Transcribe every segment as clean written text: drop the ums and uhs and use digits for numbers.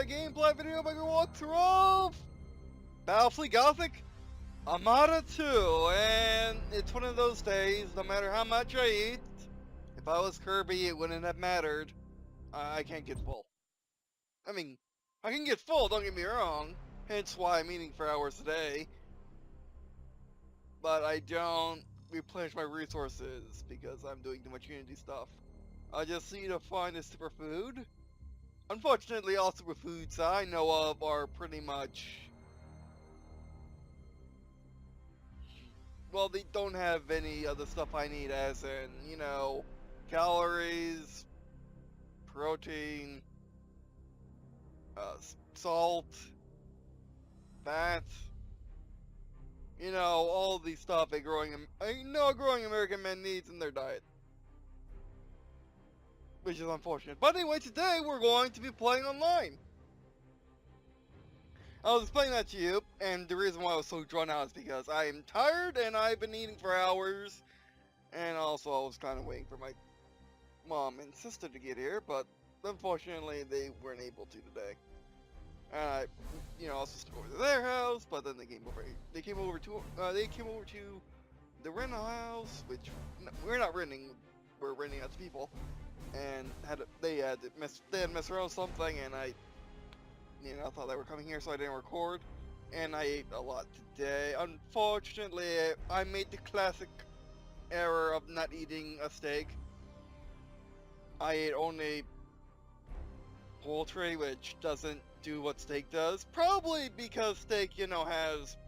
another gameplay video by walkthrough of Battlefleet Gothic Armada 2, and it's one of those days, no matter how much I eat, if I was Kirby it wouldn't have mattered. I can't get full. I mean, I can get full, don't get me wrong, hence why I'm eating for hours a day, but I don't replenish my resources because I'm doing too much Unity stuff. I just need to find a superfood. Unfortunately, all superfoods I know of are pretty much, well, they don't have any other stuff I need, as in, you know, calories, protein, salt, fat, you know, all the stuff a growing American man needs in their diet. Which is unfortunate. But anyway, today we're going to be playing online. I was explaining that to you, and the reason why I was so drawn out is because I am tired and I've been eating for hours. And also I was kind of waiting for my mom and sister to get here, but unfortunately they weren't able to today. And I, you know, I was supposed to go over to their house, but then they came over to the rental house, which we're not renting, we're renting out to people. And they had messed around with something, and I thought they were coming here, so I didn't record. And I ate a lot today. Unfortunately, I made the classic error of not eating a steak. I ate only poultry, which doesn't do what steak does. Probably because steak, you know, has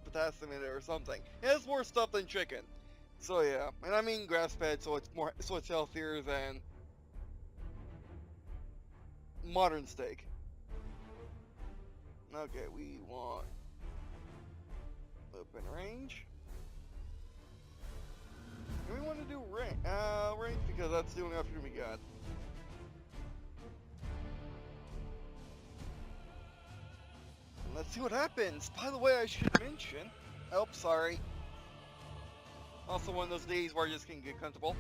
potassium in it or something. It has more stuff than chicken. So yeah, and I mean grass-fed, so it's healthier than modern steak. Okay, we want open range. And we want to do range because that's the only option we got. And let's see what happens. By the way, I should mention. Oh, sorry. Also one of those days where I just can't get comfortable.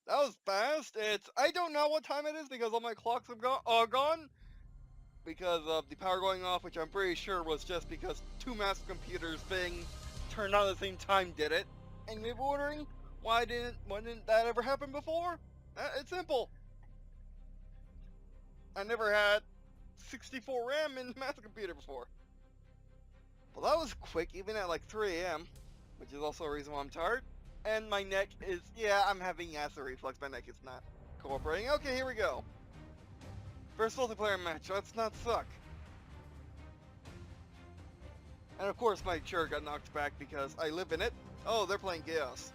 That was fast. I don't know what time it is because all my clocks are gone because of the power going off, which I'm pretty sure was just because two massive computers being turned on at the same time did it. And you may be wondering, why didn't that ever happen before? It's simple. I never had 64 RAM in the massive computer before. Well, that was quick, even at like 3 AM, which is also a reason why I'm tired. And my neck is, yeah, I'm having acid reflux. My neck is not cooperating. Okay, here we go. First multiplayer match. Let's not suck. And of course, my chair got knocked back because I live in it. Oh, they're playing Chaos.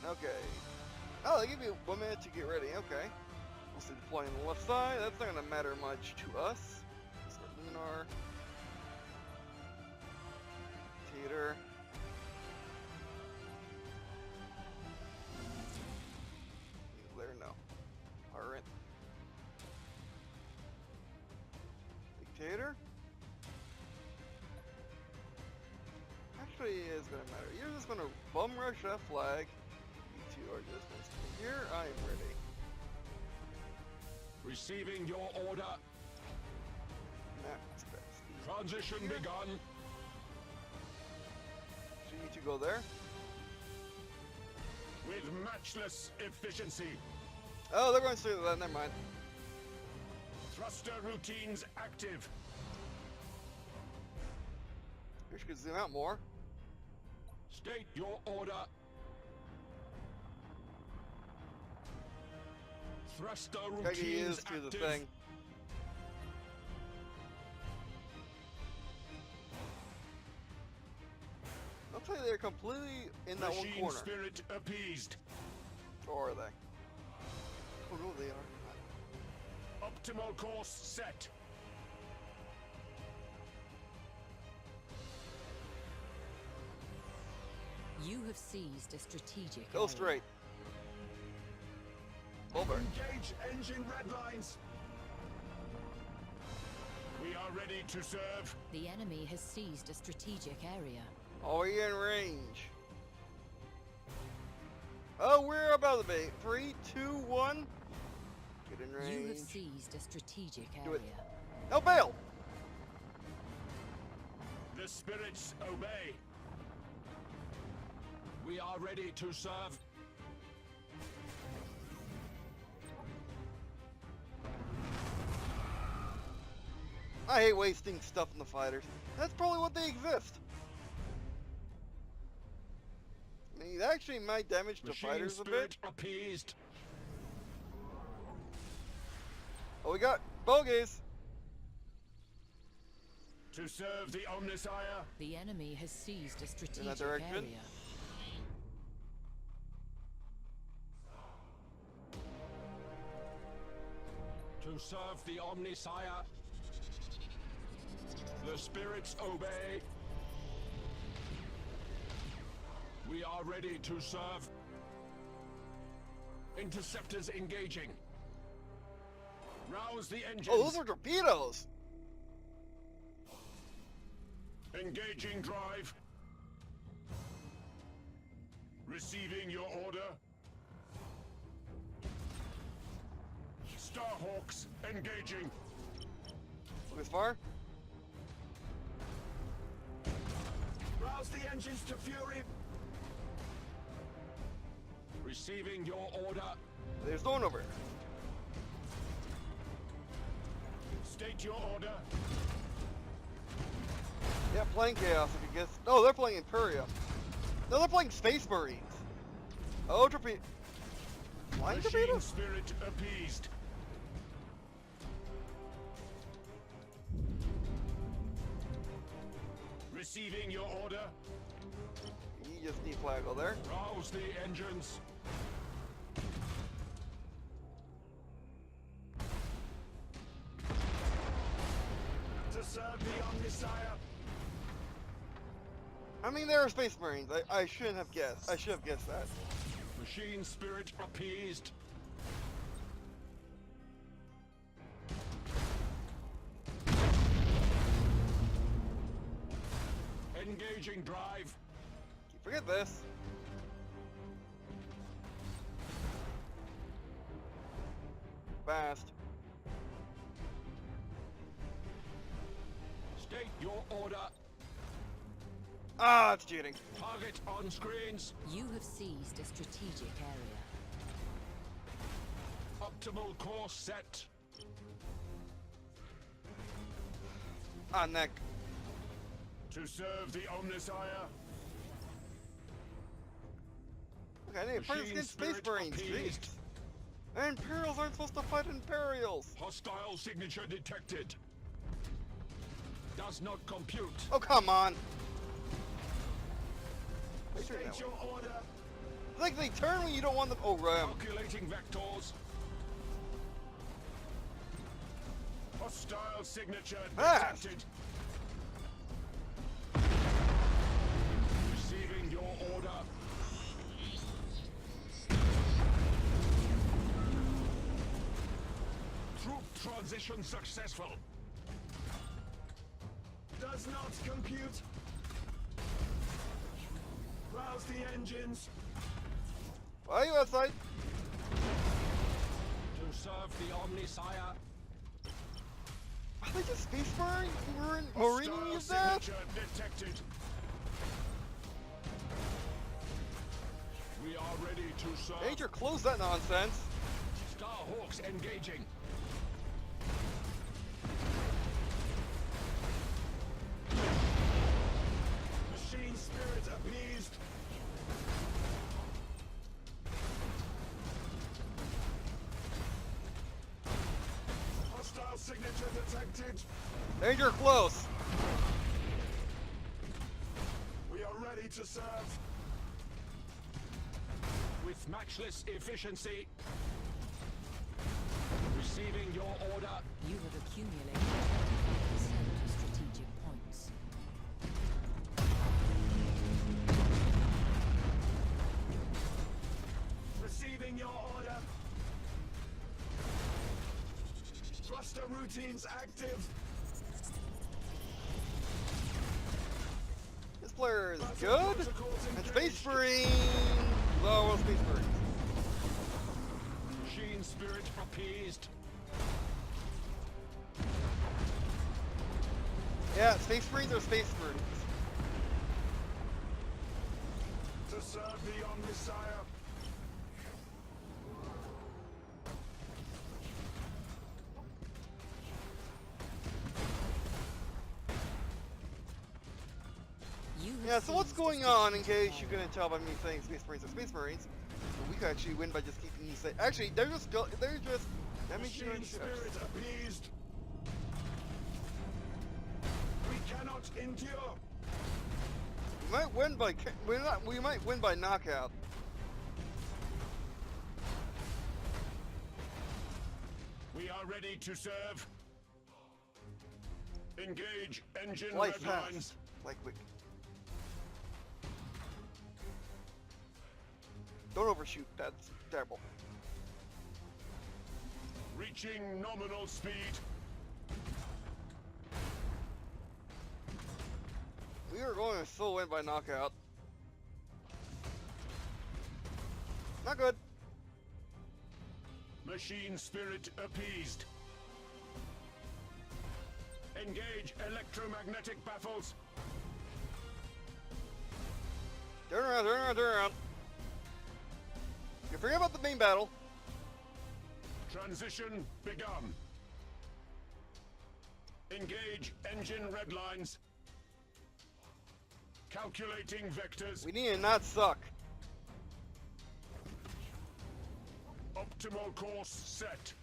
Okay. Oh, they give you 1 minute to get ready. Okay. We'll see deploying on the left side. That's not going to matter much to us. Start Lunar. Theater. There, no. Alright. Dictator? Actually, it's gonna matter. You're just gonna bum rush that flag. You two are just gonna stay here. I am ready. Receiving your order. Max best. Transition begun. So you need to go there. With matchless efficiency. Oh, they're going to stay there. Never mind. Thruster routines active. Wish you could zoom out more. State your order. Thruster Gotta get routines used to active. the thing. I'll tell you, they're completely in that Machine one corner. spirit appeased. Or are they? Oh no, they are. Optimal course set. You have seized a strategic Go area. straight. Over. Engage engine red lines. We are ready to serve. The enemy has seized a strategic area. Are we in range? Oh, we're about to be. 3, 2, 1. Get in You have range. seized a strategic Do it. area. No bail! The spirits obey. We are ready to serve. I hate wasting stuff in the fighters. That's probably what they exist. I mean, it actually might damage the Machine fighters a bit. spirit appeased. Oh, we got bogeys. To serve the Omnisire. The enemy has seized a strategic direction. area. To serve the Omnisire. The spirits obey. We are ready to serve. Interceptors engaging. Rouse the engines. Oh, those are torpedoes. Engaging drive. Receiving your order. Starhawks engaging. Look as far. Rouse the engines to fury. Receiving your order. There's no one over. State your order. Yeah, playing Chaos if you guess. No, they're playing Imperium. No, they're playing Space Marines. Oh, torpedo. Flying Machine torpedoes? spirit appeased. Receiving your order. You just need Flagel there. Rouse the engines. To serve the Omnisire. I mean, they're Space Marines. I shouldn't have guessed. I should have guessed that. Machine spirit appeased. Engaging drive. Forget this. Fast. State your order. Ah, it's cheating. Target on screens. You have seized a strategic area. Optimal course set. AdMech. To serve the Omnisire. Okay, I need to fight Machine against Space spirit Marines. appeased. Jeez. Imperials aren't supposed to fight Imperials. Hostile signature detected. Does not compute. Oh, come on. Make sure that State your way. order. It's like they turn when you don't want them. Oh, ram. Calculating vectors. Hostile signature Fast. detected. Receiving your order. Troop transition successful. Does not compute. Rouse the engines. Why are you outside? To serve the Omnisire. Are they just Space Marines? Marine Hostile use that? signature detected. We are ready to serve. Major, close that nonsense. Starhawks engaging. Machine spirit appeased. Hostile signature detected. Major, close. We are ready to serve. With matchless efficiency. Receiving your order. You have accumulated 20% strategic points. Receiving your order. Thruster routines active. This player is Battle good. protocols And Space engaged. Marines. Oh, well, Space Marines. Machine spirit appeased. Yeah, Space Marines are Space Marines. To serve thee on Messiah. You have Yeah, so what's seized a going on, in strategic case you area. couldn't tell by me saying Space Marines are Space Marines? We could actually win by just keeping these safe. Actually, they're just damaging our Machine ships. spirit appeased. We cannot endure. We might win by we might win by knockout. We are ready to serve. Engage engine Light red fast, lines. like quick. Don't overshoot. That's terrible. Reaching nominal speed. We are going to still win by knockout. Not good. Machine spirit appeased. Engage electromagnetic baffles. Turn around, turn around, turn around. You forget about the main battle. Transition begun. Engage engine red lines. Calculating vectors. We need to not suck. Optimal course set.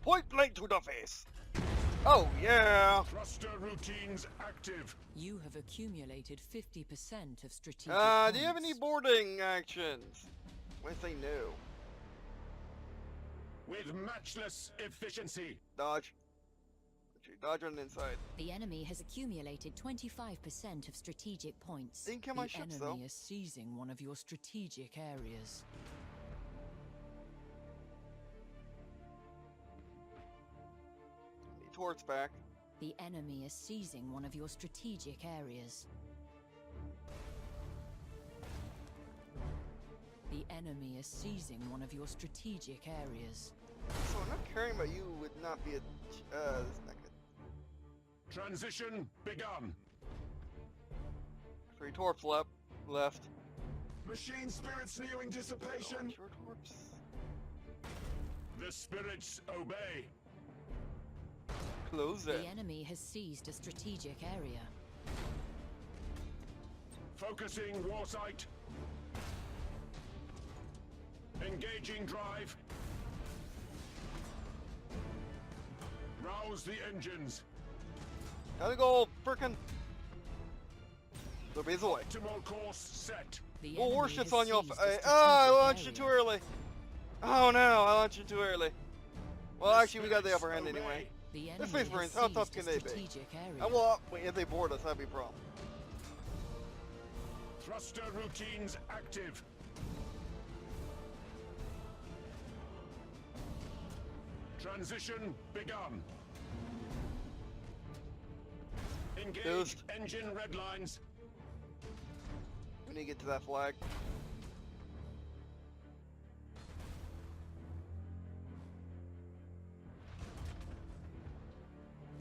Point blank to the face. Oh yeah. Thruster routines active. You have accumulated 50% of strategic Do you have any points. boarding actions? When I say no. With matchless efficiency. Dodge. Okay, dodge on the inside. The enemy has accumulated 25% of strategic points. Didn't kill my the ships, enemy though. is seizing one of your strategic areas. Need torch back. The enemy is seizing one of your strategic areas. The enemy is seizing one of your strategic areas. So not caring about you would not be a. This is not good. Transition begun. 3 torps left. Machine spirits nearing dissipation. Short torps. The spirits obey. Close it. The enemy has seized a strategic area. Focusing warsight. Engaging drive. Rouse the engines. Gotta go, frickin'. The base away. Optimal course set. The Oh, enemy warships has on you. seized a I strategic launched it too area. early. Oh no, I launched it too early. Well, The actually, we got the upper hand spirits anyway. obey. The The enemy Space has Marines, how tough seized can a they be? strategic area. Well, wait, if they board us, that'd be a problem. Thruster routines active. Transition begun. Engage Boost. engine red lines. We need to get to that flag.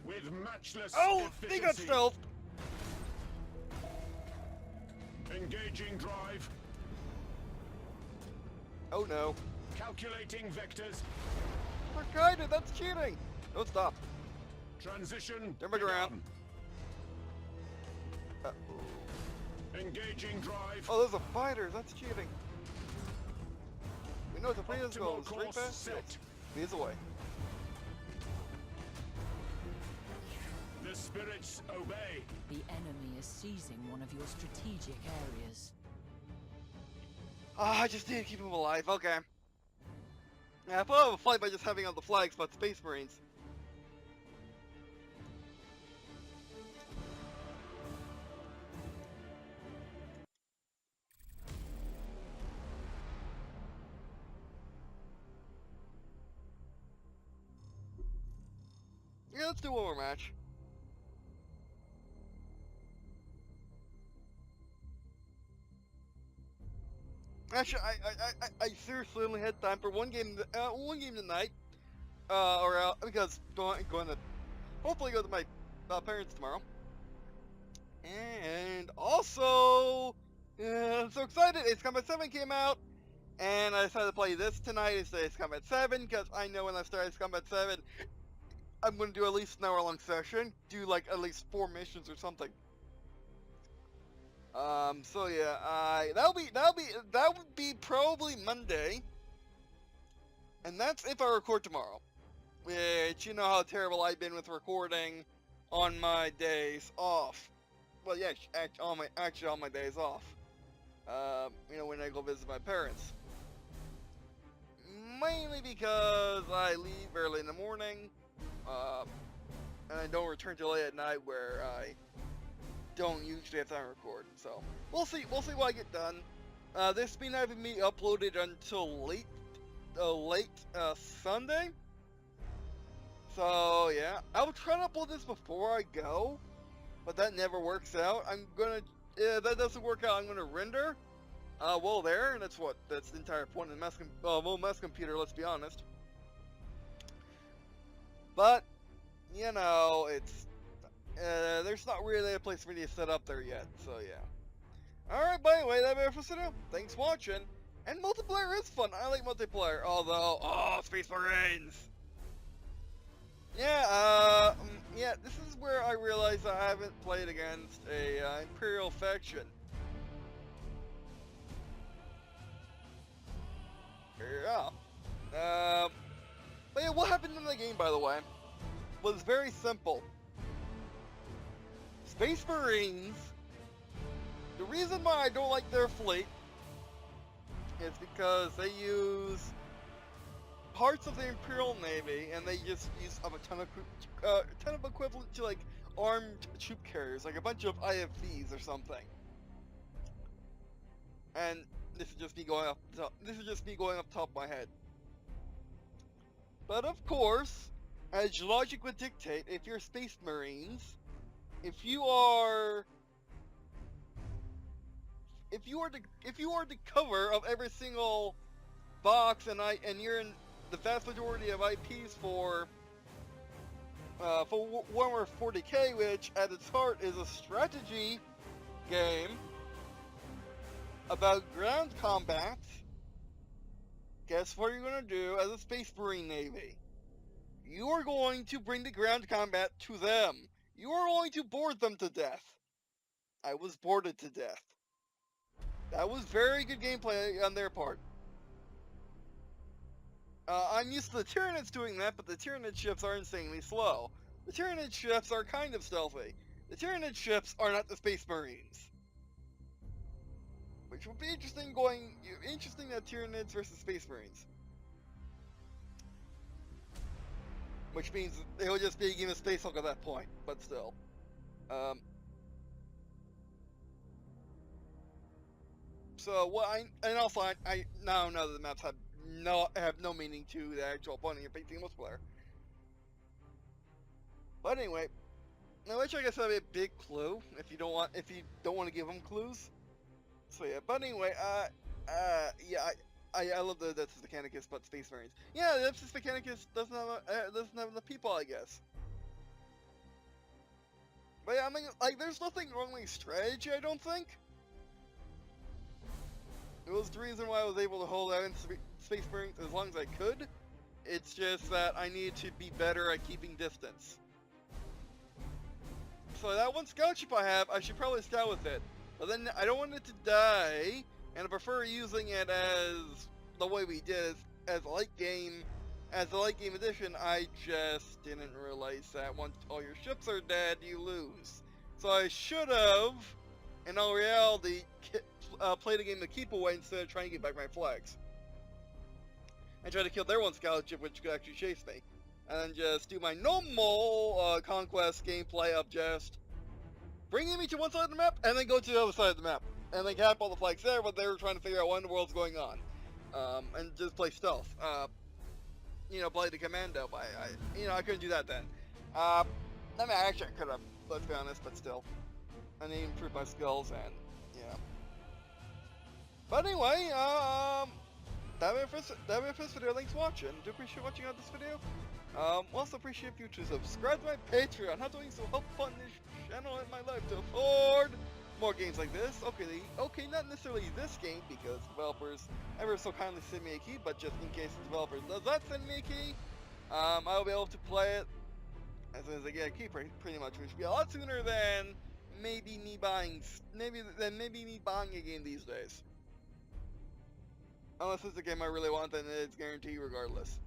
With matchless Oh, they got efficiency. stealth. Engaging drive. Oh no. Calculating vectors. We're guided, that's cheating. Don't stop. Transition Turn back around. begun. Uh-oh. Engaging drive. Oh, there's a fighter, that's cheating. We know it's a free Optimal goal. Straight course past set. shields. Bees away. The spirits obey. The enemy is seizing one of your strategic areas. Ah, I just need to keep him alive, okay. Yeah, I thought I would fight by just having on the flags, but Space Marines. Yeah, let's do one more match. Actually, I seriously only had time for one game tonight, because going to hopefully go to my parents tomorrow. And also, I'm so excited! Ace Combat 7 came out, and I decided to play this tonight instead of Ace Combat 7, because I know when I start Ace Combat 7, I'm going to do at least an hour-long session, do like at least 4 missions or something. So yeah, that would be probably Monday, and that's if I record tomorrow. Which, you know how terrible I've been with recording on my days off. Well, yeah, actually all my days off. You know, when I go visit my parents. Mainly because I leave early in the morning, and I don't return till late at night, where I don't usually have time to record. So we'll see what I get done. This may not even be uploaded until late Sunday. So yeah, I'll try to upload this before I go, but that never works out. If that doesn't work out, I'm gonna render while there, and that's the entire point of the mess computer, let's be honest. But, you know, it's, there's not really a place for me to set up there yet, so yeah. Alright, but anyway, that's it for now. Thanks for watching, and multiplayer is fun. I like multiplayer, although, Space Marines! Yeah, yeah, this is where I realize I haven't played against a Imperial faction. Yeah. But yeah, what happened in the game, by the way, was very simple. Space Marines, the reason why I don't like their fleet is because they use parts of the Imperial Navy, and they just use a ton of equivalent to like armed troop carriers, like a bunch of IFVs or something. And this is just me going up top of my head. But of course, as logic would dictate, if you're Space Marines, if you are the cover of every single box, and you're in the vast majority of IPs for Warhammer 40k, which at its heart is a strategy game about ground combat, guess what you're going to do as a Space Marine Navy? You are going to bring the ground combat to them. You are going to board them to death. I was boarded to death. That was very good gameplay on their part. I'm used to the Tyranids doing that, but the Tyranid ships are insanely slow. The Tyranid ships are kind of stealthy. The Tyranid ships are not the Space Marines. Which will be interesting that Tyranids versus Space Marines. Which means it will just be a game of Space Hulk at that point, but still. So what I now know that the maps have no meaning to the actual opponent you're facing in multiplayer. But anyway, which I guess that'd be a big clue if you don't want to give them clues. So yeah, but anyway, yeah, I love the Nepsis Mechanicus, but Space Marines. Yeah, the Nepsis Mechanicus doesn't have enough people, I guess. But yeah, I mean, like, there's nothing wrong with strategy, I don't think. It was the reason why I was able to hold out in Space Marines as long as I could. It's just that I need to be better at keeping distance. So that one scout ship I have, I should probably scout with it. But then I don't want it to die, and I prefer using it as the way we did, as a late game addition. I just didn't realize that once all your ships are dead, you lose. So I should have, in all reality, played a game to keep away instead of trying to get back my flags. And try to kill their one scout ship, which could actually chase me. And then just do my normal conquest gameplay of just bringing me to one side of the map, and then go to the other side of the map. And then cap all the flags there, but they were trying to figure out what in the world's going on. And just play stealth. You know, play the commando, but I couldn't do that then. I mean, actually I could have, let's be honest, but still. I need to improve my skills, and, you know. But anyway, that way for this video. Thanks for watching. Do appreciate watching on this video. Also appreciate you to subscribe to my Patreon. How doing so help fund this channel in my life to afford more games like this. Okay, not necessarily this game because developers ever so kindly send me a key, but just in case the developer does not send me a key, I'll be able to play it as soon as I get a key, pretty much, which will be a lot sooner than maybe me buying a game these days. Unless it's a game I really want, then it's guaranteed regardless.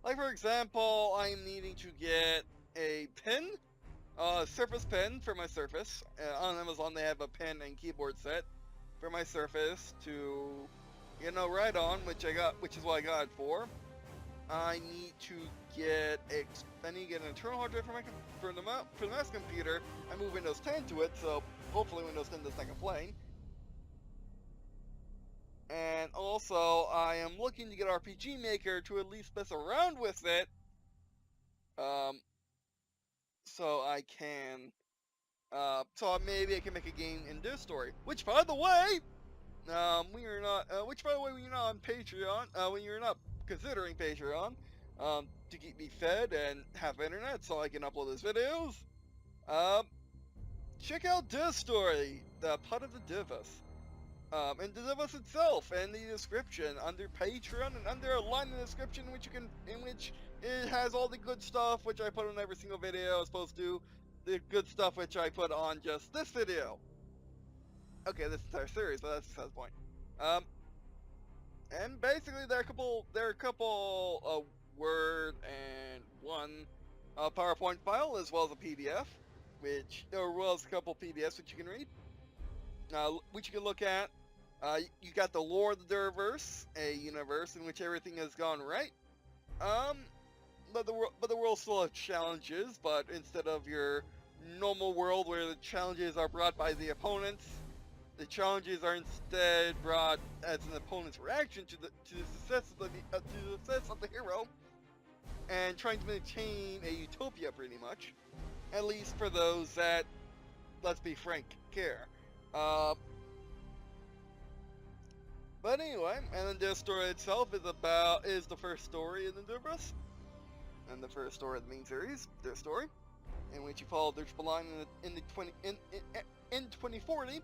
Like for example, I'm needing to get a pen, Surface pen for my Surface. On Amazon they have a pen and keyboard set for my Surface to, write on, which is what I got it for. I need to get an internal hard drive for the mouse computer. I move Windows 10 to it, so hopefully Windows 10 does not complain. And also, I am looking to get RPG Maker to at least mess around with it, so maybe I can make a game in this story. Which, by the way, when you're not on Patreon, when you're not considering Patreon, to keep me fed and have internet so I can upload these videos, check out this story, the Pot of the Divus. And the Divus itself, and the description under Patreon, and under a line in the description in which it has all the good stuff which I put on every single video as opposed to the good stuff which I put on just this video. Okay, this entire series, but that's the point. And basically there are a couple Word and one PowerPoint file as well as a PDF, as well as a couple PDFs which you can read, which you can look at. You got the lore of the Durverse, a universe in which everything has gone right. But the world still has challenges, but instead of your normal world where the challenges are brought by the opponents, the challenges are instead brought as an opponent's reaction to the success of the hero, and trying to maintain a utopia pretty much, at least for those that, let's be frank, care. But anyway, and then this story itself is the first story in the Durverse, and the first story of the main series, their story, in which you follow their line in 2040,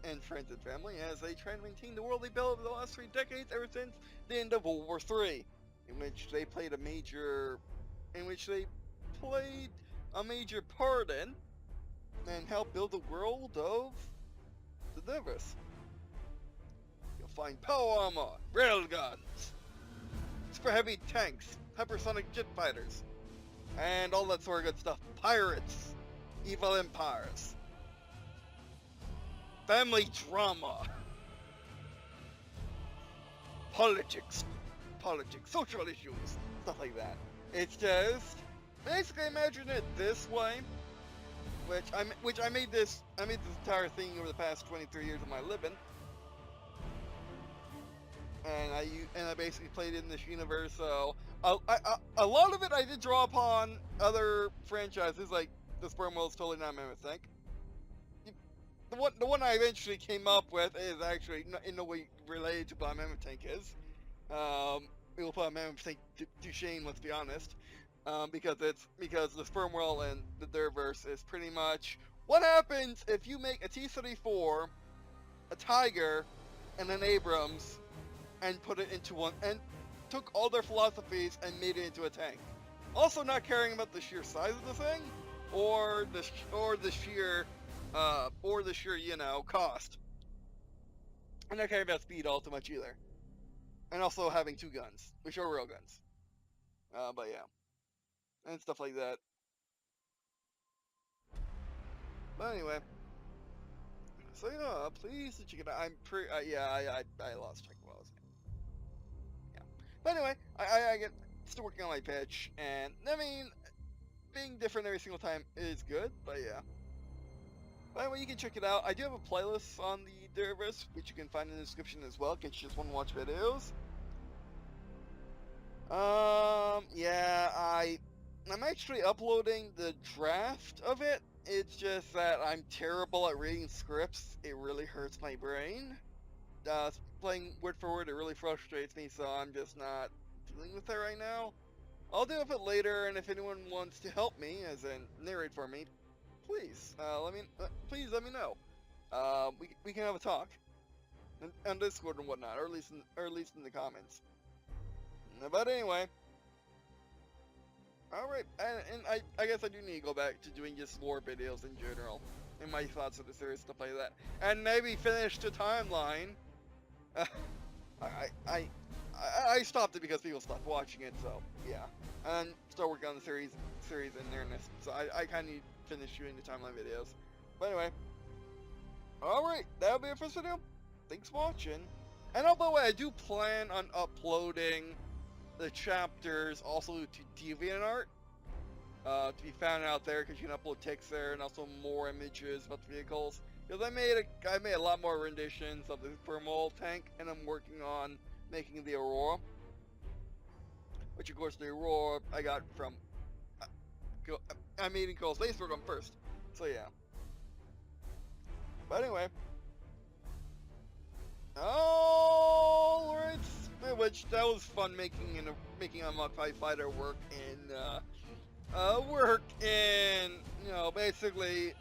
and friends and family as they try to maintain the world they built over the last 3 decades, ever since the end of World War III, in which they played a major part in, and helped build the world of the Durverse. Find power armor, railguns, super heavy tanks, hypersonic jet fighters, and all that sort of good stuff. Pirates, evil empires, family drama, politics, social issues, stuff like that. It's just basically imagine it this way, which I made this entire thing over the past 23 years of my living. And I basically played in this universe, so a lot of it I did draw upon other franchises, like the Sperm World's totally not Mammoth Tank. The one I eventually came up with is actually in no way related to what Mammoth Tank is. We will put Mammoth Tank to shame, let's be honest, because the Sperm World and the Durverse is pretty much what happens if you make a T-34, a Tiger, and an Abrams, and put it into one, and took all their philosophies and made it into a tank. Also, not caring about the sheer size of the thing, or the sheer cost. And not caring about speed all too much either. And also having 2 guns, which are real guns. But yeah, and stuff like that. But anyway. So yeah, please check it out. I lost track of what I was saying. Yeah. But anyway, I get still working on my pitch, and I mean, being different every single time is good, but yeah. But anyway, you can check it out. I do have a playlist on the Durverse, which you can find in the description as well, in case you just want to watch videos. Yeah, I'm actually uploading the draft of it. It's just that I'm terrible at reading scripts. It really hurts my brain. Playing word for word, it really frustrates me, so I'm just not dealing with it right now. I'll deal with it later, and if anyone wants to help me, as in narrate for me, please please let me know. We can have a talk on Discord and whatnot, or at least in the comments. But anyway, all right, and I guess I do need to go back to doing just lore videos in general, and my thoughts of the series, stuff like that, and maybe finish the timeline. I stopped it because people stopped watching it, so yeah, and start working on the series in earnest. So I kind of need to finish shooting the timeline videos. But anyway, all right, that'll be it for this video. Thanks for watching. And oh, by the way, I do plan on uploading the chapters also to DeviantArt, to be found out there, because you can upload text there and also more images about the vehicles. Because I made a lot more renditions of the thermal tank, and I'm working on making the Aurora, which of course the Aurora I got from I'm eating Cold Space Program first, so yeah. But anyway, alright, which that was fun making a Mach 5 fighter work in you know, basically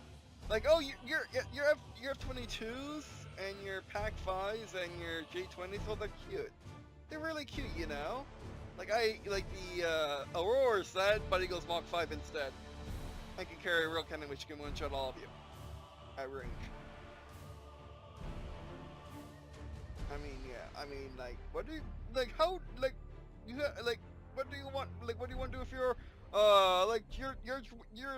like, oh, your F-22s and your Pac 5s and your J-20s, well, they're cute. They're really cute, you know. Like the Aurora's sad, but he goes Mach 5 instead. I can carry a real cannon which can one-shot all of you at range. I mean, yeah. I mean, like, what do you like? How like you like? What do you want? Like, what do you want to do if you're like you're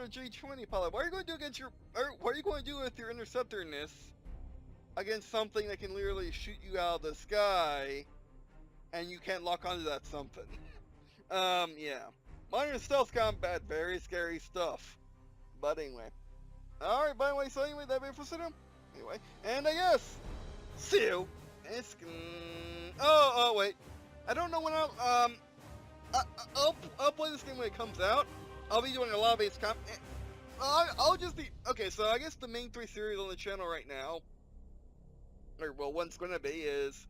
a J-20 pilot? What are you going to do against your? What are you going to do with your interceptorness against something that can literally shoot you out of the sky, and you can't lock onto that something? Yeah. Minor stealth combat, very scary stuff. But anyway. Alright, by the way, so anyway, that'd be it for today. Anyway, and I guess, see you. Oh, wait. I don't know when I'll play this game when it comes out. I'll be doing a lot of base comp. I'll just be, okay, so I guess the main 3 series on the channel right now, or well, one's gonna be is,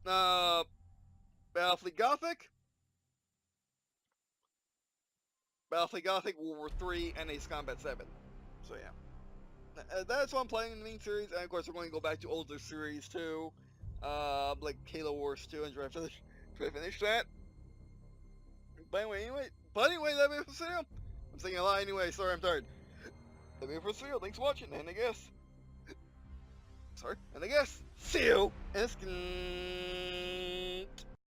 Battlefleet Gothic, World War 3, and Ace Combat 7. So yeah. That's what I'm playing in the main series, and of course we're going to go back to older series too, like Halo Wars 2, and try to finish that. But anyway, that'll be it for the video. I'm saying a lot anyway, sorry I'm tired. That'll be it for the video, thanks for watching, and I guess, see you,